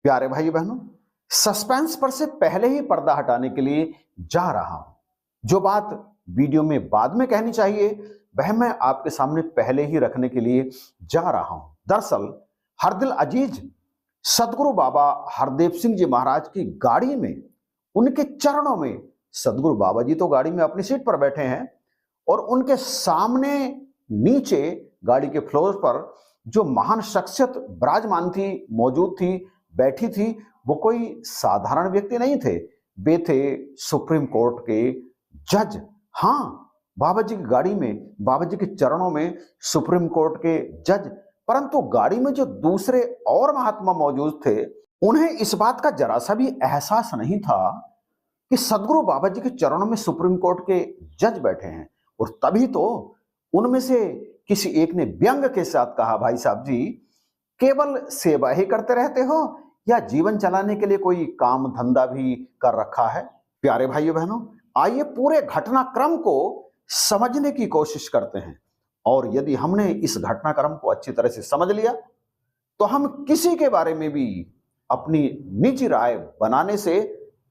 प्यारे भाई बहनों, सस्पेंस पर से पहले ही पर्दा हटाने के लिए जा रहा हूं। जो बात वीडियो में बाद में कहनी चाहिए वह मैं आपके सामने पहले ही रखने के लिए जा रहा हूं। दरअसल हरदिल अजीज सदगुरु बाबा हरदेव सिंह जी महाराज की गाड़ी में, उनके चरणों में, सदगुरु बाबा जी तो गाड़ी में अपनी सीट पर बैठे हैं और उनके सामने नीचे गाड़ी के फ्लोर पर जो महान शख्सियत विराजमान थी, मौजूद थी, बैठी थी, वो कोई साधारण व्यक्ति नहीं थे। वे थे सुप्रीम कोर्ट के जज। हाँ, बाबा जी की गाड़ी में, बाबा जी के चरणों में सुप्रीम कोर्ट के जज। परंतु गाड़ी में जो दूसरे और महात्मा मौजूद थे, उन्हें इस बात का जरा सा भी एहसास नहीं था कि सदगुरु बाबा जी के चरणों में सुप्रीम कोर्ट के जज बैठे हैं। और तभी तो उनमें से किसी एक ने व्यंग के साथ कहा, भाई साहब जी, केवल सेवा ही करते रहते हो या जीवन चलाने के लिए कोई काम धंधा भी कर रखा है? प्यारे भाइयों बहनों, आइए पूरे घटनाक्रम को समझने की कोशिश करते हैं। और यदि हमने इस घटनाक्रम को अच्छी तरह से समझ लिया तो हम किसी के बारे में भी अपनी निजी राय बनाने से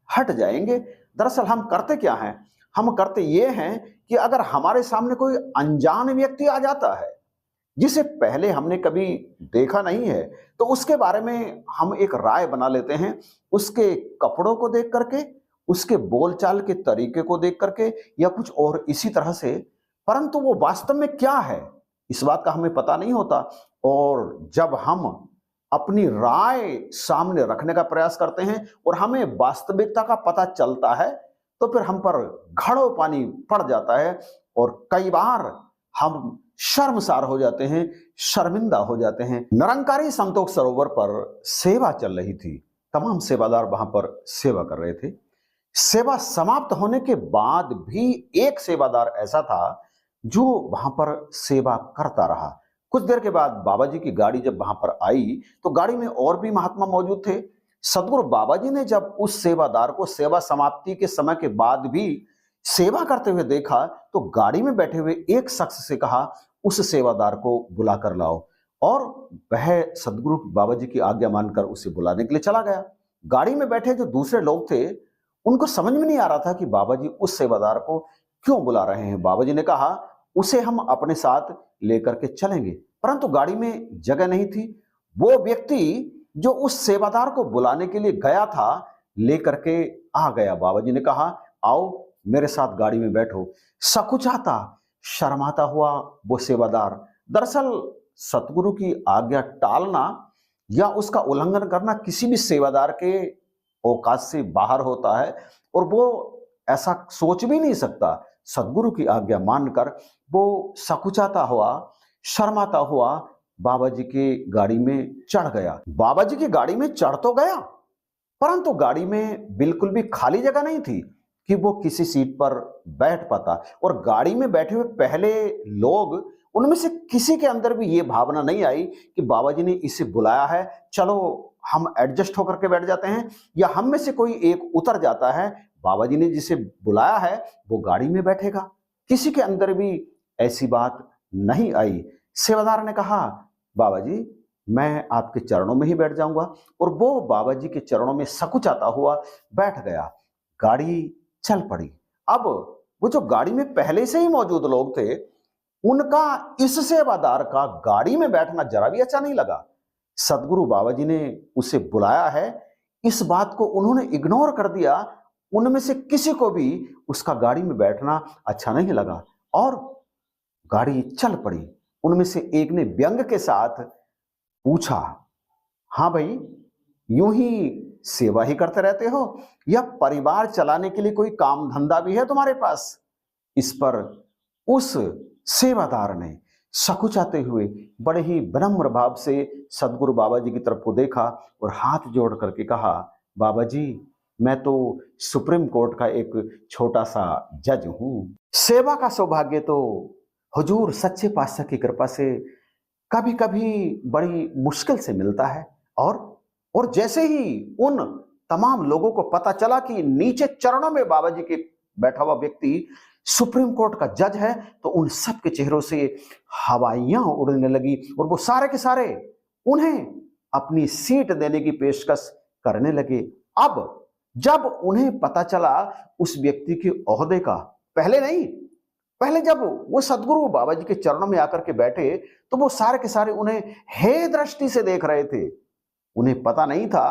हट जाएंगे। दरअसल हम करते क्या हैं? हम करते ये हैं कि अगर हमारे सामने कोई अनजान व्यक्ति आ जाता है जिसे पहले हमने कभी देखा नहीं है, तो उसके बारे में हम एक राय बना लेते हैं, उसके कपड़ों को देख करके, उसके बोलचाल के तरीके को देख करके या कुछ और इसी तरह से। परंतु वो वास्तव में क्या है, इस बात का हमें पता नहीं होता। और जब हम अपनी राय सामने रखने का प्रयास करते हैं और हमें वास्तविकता का पता चलता है, तो फिर हम पर घड़ों पानी पड़ जाता है और कई बार हम शर्मसार हो जाते हैं, शर्मिंदा हो जाते हैं। निरंकारी संतोष सरोवर पर सेवा चल रही थी। तमाम सेवादार वहां पर सेवा कर रहे थे। सेवा समाप्त होने के बाद भी एक सेवादार ऐसा था जो वहां पर सेवा करता रहा। कुछ देर के बाद बाबा जी की गाड़ी जब वहां पर आई तो गाड़ी में और भी महात्मा मौजूद थे। सदगुरु बाबा जी ने जब उस सेवादार को सेवा समाप्ति के समय के बाद भी सेवा करते हुए देखा तो गाड़ी में बैठे हुए एक शख्स से कहा, उस सेवादार को बुला कर लाओ। और वह सदगुरु बाबा जी की आज्ञा मानकर उसे बुलाने के लिए चला गया। गाड़ी में बैठे जो दूसरे लोग थे उनको समझ में नहीं आ रहा था कि बाबा जी उस सेवादार को क्यों बुला रहे हैं। बाबा जी ने कहा, उसे हम अपने साथ लेकर के चलेंगे। परंतु गाड़ी में जगह नहीं थी। वो व्यक्ति जो उस सेवादार को बुलाने के लिए गया था लेकर के आ गया। बाबा जी ने कहा, आओ मेरे साथ गाड़ी में बैठो। सकुचाता, शर्माता हुआ वो सेवादार। दरअसल सतगुरु की आज्ञा टालना या उसका उल्लंघन करना किसी भी सेवादार के औकात से बाहर होता है और वो ऐसा सोच भी नहीं सकता। सदगुरु की आज्ञा मानकर वो सकुचाता हुआ, शर्माता हुआ बाबा जी की गाड़ी में चढ़ गया। बाबा जी की गाड़ी में चढ़ तो गया, परंतु गाड़ी में बिल्कुल भी खाली जगह नहीं थी कि वो किसी सीट पर बैठ पाता। और गाड़ी में बैठे हुए पहले लोग, उनमें से किसी के अंदर भी ये भावना नहीं आई कि बाबा जी ने इसे बुलाया है, चलो हम एडजस्ट होकर के बैठ जाते हैं, या हम में से कोई एक उतर जाता है, बाबा जी ने जिसे बुलाया है वो गाड़ी में बैठेगा। किसी के अंदर भी ऐसी बात नहीं आई। सेवादार ने कहा, बाबा जी मैं आपके चरणों में ही बैठ जाऊंगा। और वो बाबा जी के चरणों में सकुचाता हुआ बैठ गया। गाड़ी चल पड़ी। अब वो जो गाड़ी में पहले से ही मौजूद लोग थे, उनका इस सेवादार का गाड़ी में बैठना जरा भी अच्छा नहीं लगा। सदगुरु बाबा जी ने उसे बुलाया है, इस बात को उन्होंने इग्नोर कर दिया। उनमें से किसी को भी उसका गाड़ी में बैठना अच्छा नहीं लगा और गाड़ी चल पड़ी। उनमें से एक ने व्यंग के साथ पूछा, हाँ भाई, यूं ही सेवा ही करते रहते हो या परिवार चलाने के लिए कोई काम धंधा भी है तुम्हारे पास? इस पर उस सेवादार ने सकुचाते हुए बड़े ही विनम्र भाव से सदगुरु बाबा जी की तरफ को देखा और हाथ जोड़ करके कहा, बाबा जी मैं तो सुप्रीम कोर्ट का एक छोटा सा जज हूं। सेवा का सौभाग्य तो हुजूर सच्चे पातशाह की कृपा से कभी कभी बड़ी मुश्किल से मिलता है। और जैसे ही उन तमाम लोगों को पता चला कि नीचे चरणों में बाबा जी के बैठा हुआ व्यक्ति सुप्रीम कोर्ट का जज है, तो उन सब के चेहरों से हवाइयां उड़ने लगी और वो सारे के सारे उन्हें अपनी सीट देने की पेशकश करने लगे। अब जब उन्हें पता चला उस व्यक्ति के ओहदे का, पहले नहीं, पहले जब वो सदगुरु बाबा जी के चरणों में आकर के बैठे तो वो सारे के सारे उन्हें हे दृष्टि से देख रहे थे। उन्हें पता नहीं था,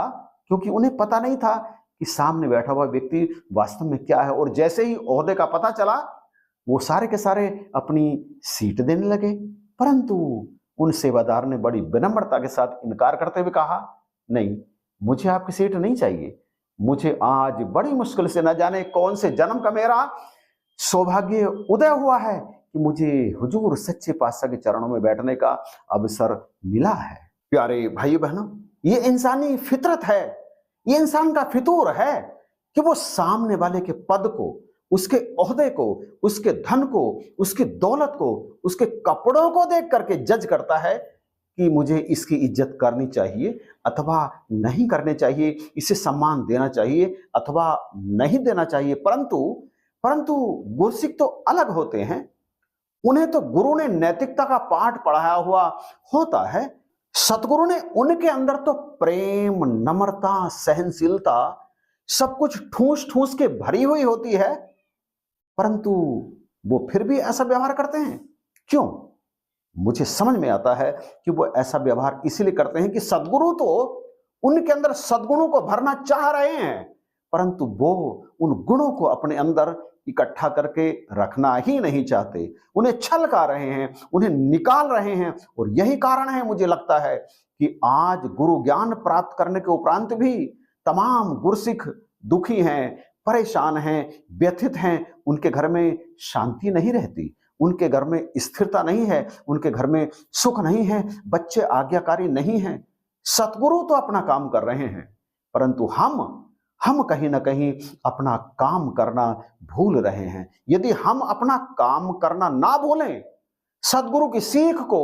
क्योंकि उन्हें पता नहीं था कि सामने बैठा हुआ व्यक्ति वास्तव में क्या है। और जैसे ही ओहदे का पता चला वो सारे के सारे अपनी सीट देने लगे। परंतु उन सेवादार ने बड़ी विनम्रता के साथ इनकार करते हुए कहा, नहीं, मुझे आपकी सीट नहीं चाहिए। मुझे आज बड़ी मुश्किल से न जाने कौन से जन्म का मेरा सौभाग्य उदय हुआ है कि मुझे हुजूर सच्चे पातशाह के चरणों में बैठने का अवसर मिला है। प्यारे भाइयों बहनों, ये इंसानी फितरत है, ये इंसान का फितूर है कि वो सामने वाले के पद को, उसके ओहदे को, उसके धन को, उसकी दौलत को, उसके कपड़ों को देख करके जज करता है कि मुझे इसकी इज्जत करनी चाहिए अथवा नहीं करनी चाहिए, इसे सम्मान देना चाहिए अथवा नहीं देना चाहिए। परंतु गुरसिक तो अलग होते हैं। उन्हें तो गुरु ने नैतिकता का पाठ पढ़ाया हुआ होता है। सतगुरु ने उनके अंदर तो प्रेम, नम्रता, सहनशीलता सब कुछ ठूस ठूस के भरी हुई होती है, परंतु वो फिर भी ऐसा व्यवहार करते हैं। क्यों? मुझे समझ में आता है कि वो ऐसा व्यवहार इसीलिए करते हैं कि सदगुरु तो उनके अंदर सद्गुणों को भरना चाह रहे हैं, परंतु वो उन गुणों को अपने अंदर इकट्ठा करके रखना ही नहीं चाहते। उन्हें छलका रहे हैं, उन्हें निकाल रहे हैं। और यही कारण है, मुझे लगता है, कि आज गुरु ज्ञान प्राप्त करने के उपरांत भी तमाम गुरसिख दुखी हैं, परेशान हैं, व्यथित हैं। उनके घर में शांति नहीं रहती, उनके घर में स्थिरता नहीं है, उनके घर में सुख नहीं है, बच्चे आज्ञाकारी नहीं हैं। सतगुरु तो अपना काम कर रहे हैं, परंतु हम कहीं ना कहीं अपना काम करना भूल रहे हैं। यदि हम अपना काम करना ना भूलें, सदगुरु की सीख को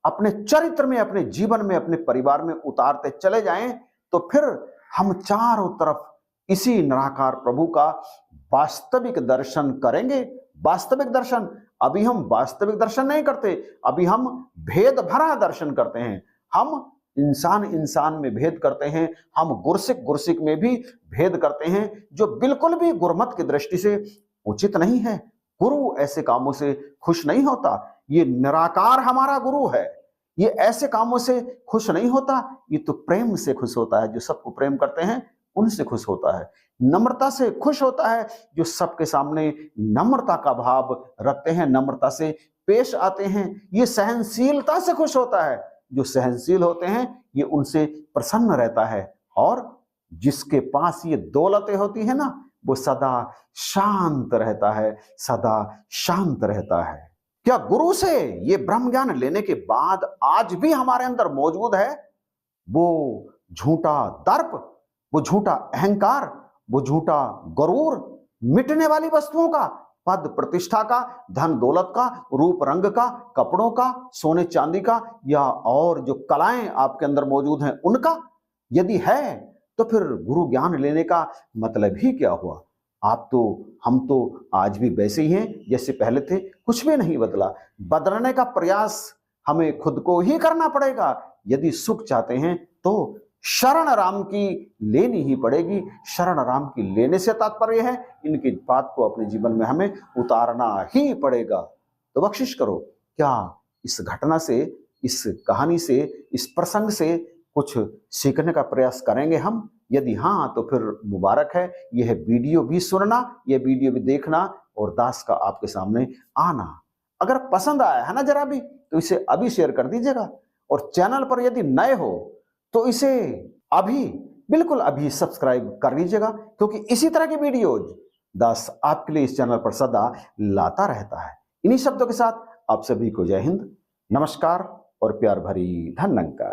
अपने चरित्र में, अपने जीवन में, अपने परिवार में उतारते चले जाएं, तो फिर हम चारों तरफ इसी निराकार प्रभु का वास्तविक दर्शन करेंगे। वास्तविक दर्शन, अभी हम वास्तविक दर्शन नहीं करते, अभी हम भेद भरा दर्शन करते हैं। हम इंसान में भेद करते हैं, हम गुरसिक में भी भेद करते हैं, जो बिल्कुल भी गुरमत की दृष्टि से उचित नहीं है। गुरु ऐसे कामों से खुश नहीं होता। ये निराकार हमारा गुरु है, ये ऐसे कामों से खुश नहीं होता। ये तो प्रेम से खुश होता है, जो सबको प्रेम करते हैं उनसे खुश होता है। नम्रता से खुश होता है, जो सबके सामने नम्रता का भाव रखते हैं, नम्रता से पेश आते हैं। ये सहनशीलता से खुश होता है, जो सहनशील होते हैं ये उनसे प्रसन्न रहता है। और जिसके पास ये दौलतें होती है ना, वो सदा शांत रहता है, सदा शांत रहता है। क्या गुरु से ये ब्रह्म ज्ञान लेने के बाद आज भी हमारे अंदर मौजूद है वो झूठा दर्प, वो झूठा अहंकार, वो झूठा गरूर, मिटने वाली वस्तुओं का, पद प्रतिष्ठा का, धन दौलत का, रूप रंग का, कपड़ों का, सोने चांदी का, या और जो कलाएं आपके अंदर मौजूद हैं उनका? यदि है तो फिर गुरु ज्ञान लेने का मतलब ही क्या हुआ? हम तो आज भी वैसे ही हैं जैसे पहले थे, कुछ भी नहीं बदला। बदलने का प्रयास हमें खुद को ही करना पड़ेगा। यदि सुख चाहते हैं तो शरण राम की लेनी ही पड़ेगी। शरण राम की लेने से तात्पर्य है इनकी बात को अपने जीवन में हमें उतारना ही पड़ेगा। तो बख्शिश करो, क्या इस घटना से, इस कहानी से, इस प्रसंग से कुछ सीखने का प्रयास करेंगे हम? यदि हाँ तो फिर मुबारक है। यह वीडियो भी सुनना, यह वीडियो भी देखना और दास का आपके सामने आना। अगर पसंद आया है ना जरा भी, तो इसे अभी शेयर कर दीजिएगा। और चैनल पर यदि नए हो तो इसे अभी, बिल्कुल अभी सब्सक्राइब कर लीजिएगा, क्योंकि इसी तरह की वीडियोज दास आपके लिए इस चैनल पर सदा लाता रहता है। इन्हीं शब्दों के साथ आप सभी को जय हिंद, नमस्कार और प्यार भरी धन्यवाद।